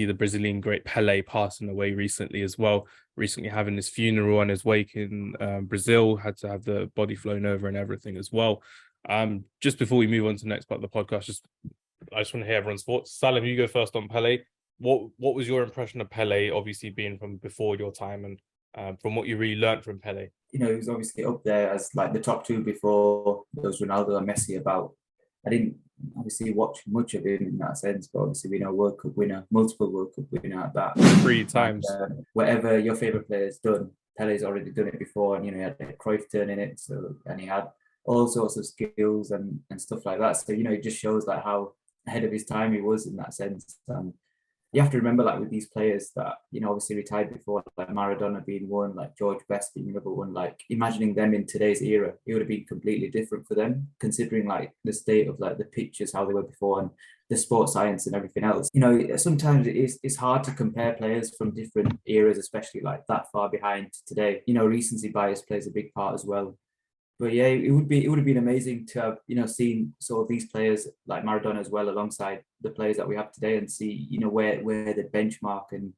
the Brazilian great Pele passing away recently as well, recently having his funeral on his wake in Brazil, had to have the body flown over and everything as well. Just before we move on to the next part of the podcast, I just want to hear everyone's thoughts. Salim, you go first on Pele. What was your impression of Pele, obviously being from before your time, and from what you really learned from Pele? He was obviously up there as like the top two before those Ronaldo and Messi about. I didn't obviously watch much of him in that sense, but obviously we know World Cup winner, multiple World Cup winner at that. 3 times. And, whatever your favourite player's done, Pele's already done it before, and he had a Cruyff turn in it, and he had all sorts of skills and stuff like that. So it just shows like how ahead of his time he was in that sense. And you have to remember, like, with these players that obviously retired before, like Maradona being one, like George Best being another one, like imagining them in today's era, it would have been completely different for them, considering like the state of like the pitches, how they were before, and the sports science and everything else. Sometimes it's hard to compare players from different eras, especially like that far behind today. Recency bias plays a big part as well. But yeah, it would have been amazing to have seen sort of these players like Maradona as well alongside the players that we have today, and see where the benchmark and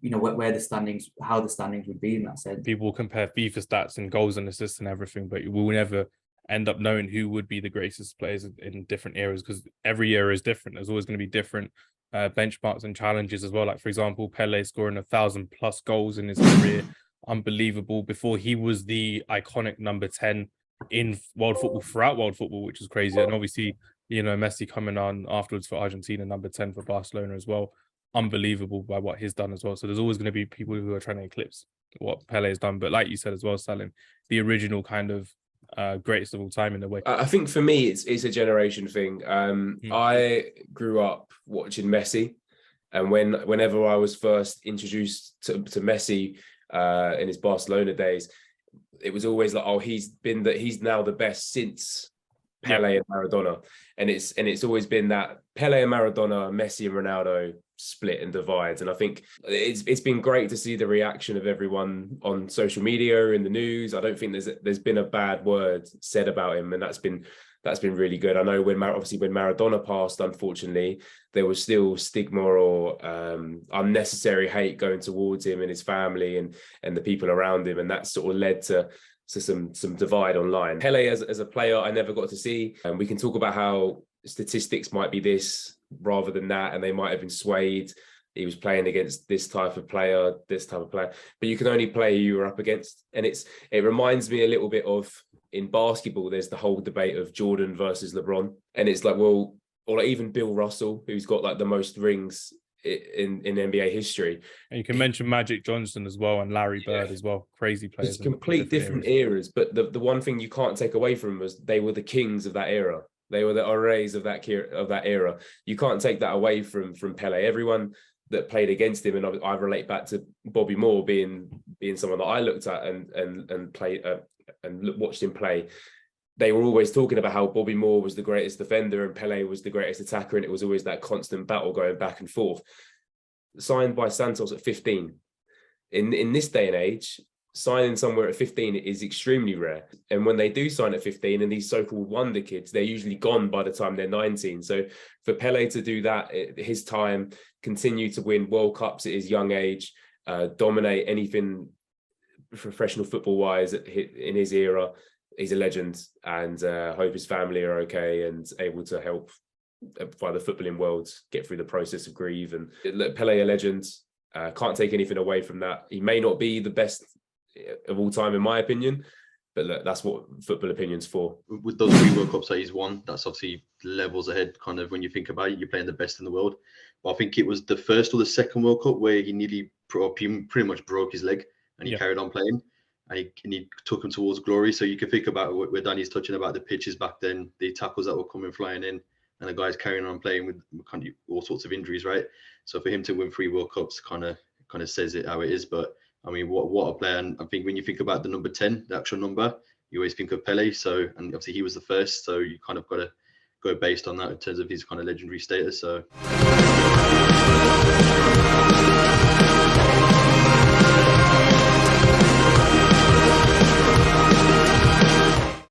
where the standings, how the standings would be in that sense. People compare FIFA stats and goals and assists and everything, but we'll never end up knowing who would be the greatest players in different eras, because every era is different. There's always going to be different benchmarks and challenges as well. Like, for example, Pele scoring 1,000+ goals in his career. Unbelievable. Before, he was the iconic number 10 in world football, throughout world football, which is crazy. And obviously, Messi coming on afterwards for Argentina, number 10 for Barcelona as well. Unbelievable by what he's done as well. So there's always going to be people who are trying to eclipse what Pele has done. But like you said as well, Salim, the original kind of greatest of all time in a way. I think for me, it's a generation thing. I grew up watching Messi, and whenever I was first introduced to Messi in his Barcelona days, it was always like, oh, he's now the best since Pele and Maradona, and it's always been that Pele and Maradona, Messi and Ronaldo split and divide. And I think it's been great to see the reaction of everyone on social media, in the news. I don't think there's been a bad word said about him, and that's been really good. I know when Maradona passed, unfortunately, there was still stigma or unnecessary hate going towards him and his family and the people around him, and that sort of led to some divide online. Pele as a player, I never got to see, and we can talk about how statistics might be this rather than that, and they might have been swayed. He was playing against this type of player, but you can only play who you were up against. And it reminds me a little bit of, in basketball, there's the whole debate of Jordan versus LeBron. And it's like, well, or like even Bill Russell, who's got like the most rings in NBA history. And you can mention Magic Johnson as well, and Larry Bird as well. Crazy players. It's complete different eras. But the one thing you can't take away from them was they were the kings of that era. They were the Aurés of that era. You can't take that away from Pele. Everyone that played against him, and I relate back to Bobby Moore being someone that I looked at and played and watched him play. They were always talking about how Bobby Moore was the greatest defender and Pele was the greatest attacker, and it was always that constant battle going back and forth. Signed by Santos at 15. In this day and age, signing somewhere at 15 is extremely rare. And when they do sign at 15, and these so-called wonder kids, they're usually gone by the time they're 19. So for Pele to do that at his time, continue to win World Cups at his young age, dominate anything professional football-wise in his era, he's a legend. And I hope his family are okay and able to help by the footballing world get through the process of grief. And Pele, a legend. Can't take anything away from that. He may not be the best of all time, in my opinion, but look, that's what football opinion's for. With those 3 World Cups that he's won, that's obviously levels ahead, kind of, when you think about it. You're playing the best in the world. But I think it was the first or the second World Cup where he pretty much broke his leg, and he carried on playing, and he took him towards glory. So you can think about where Danny's touching about the pitches back then, the tackles that were coming flying in, and the guys carrying on playing with kind of all sorts of injuries, right? So for him to win 3 World Cups kind of says it how it is. But I mean, what a player. And I think when you think about the number 10, the actual number, you always think of Pele. So, and obviously he was the first, so you kind of got to go based on that in terms of his kind of legendary status. So